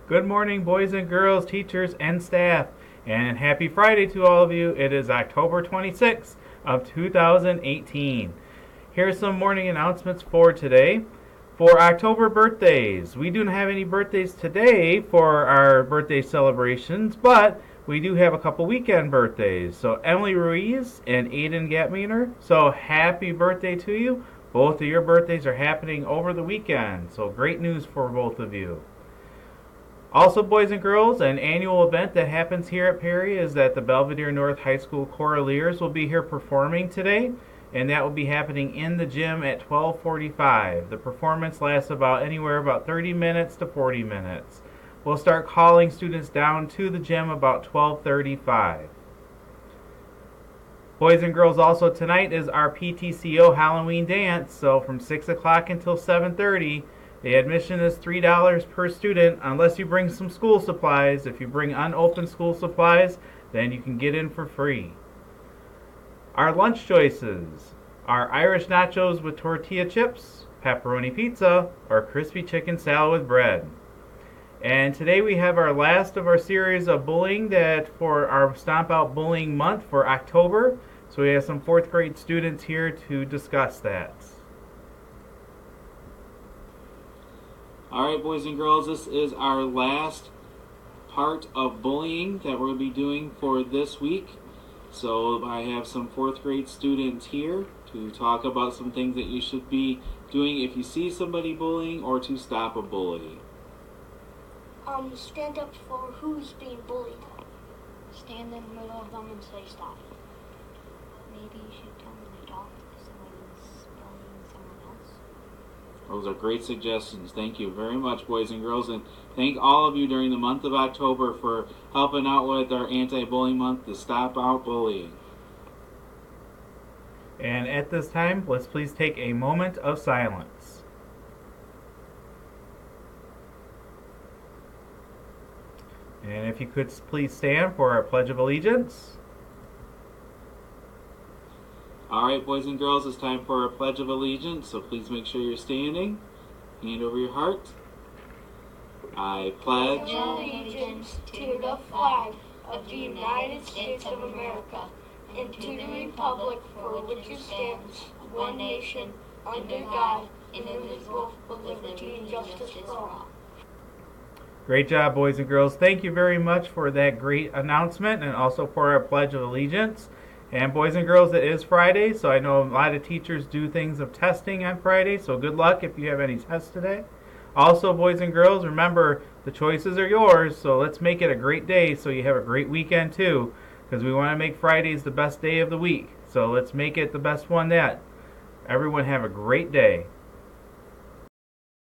Good morning, boys and girls, teachers, and staff. And happy Friday to all of you. It is October 26th of 2018. Here's some morning announcements for today. For October birthdays, we don't have any birthdays today for our birthday celebrations, but we do have a couple weekend birthdays. So Emily Ruiz and Aiden Gatmeter. So happy birthday to you. Both of your birthdays are happening over the weekend. So great news for both of you. Also, boys and girls, an annual event that happens here at Perry is that the Belvedere North High School Choraleers will be here performing today, and that will be happening in the gym at 12:45. The performance lasts anywhere about 30 minutes to 40 minutes. We'll start calling students down to the gym about 12:35. Boys and girls, also tonight is our PTCO Halloween dance, so from 6 o'clock until 7:30. The admission is $3 per student unless you bring some school supplies. If you bring unopened school supplies, then you can get in for free. Our lunch choices are Irish nachos with tortilla chips, pepperoni pizza, or crispy chicken salad with bread. And today we have our last of our series of bullying for our Stomp Out Bullying Month for October. So we have some 4th grade students here to discuss that. Alright, boys and girls, this is our last part of bullying that we're going to be doing for this week. So I have some 4th grade students here to talk about some things that you should be doing if you see somebody bullying or to stop a bully. Stand up for who's being bullied. Stand in the middle of them and say stop. Maybe you should tell them to talk if somebody's bullying someone else. Those are great suggestions. Thank you very much, boys and girls, and thank all of you during the month of October for helping out with our anti-bullying month to stop out bullying. And at this time, let's please take a moment of silence. And if you could please stand for our Pledge of Allegiance. Alright, boys and girls, it's time for our Pledge of Allegiance, so please make sure you're standing. Hand over your heart. I pledge Allegiance to the flag of the United States of America and to the republic for which it stands, one nation, under God, indivisible, with liberty and justice for all. Great job, boys and girls. Thank you very much for that great announcement and also for our Pledge of Allegiance. And boys and girls, it is Friday, so I know a lot of teachers do things of testing on Friday, so good luck if you have any tests today. Also, boys and girls, remember, the choices are yours, so let's make it a great day so you have a great weekend too, because we want to make Fridays the best day of the week. So let's make it the best one yet. Everyone have a great day.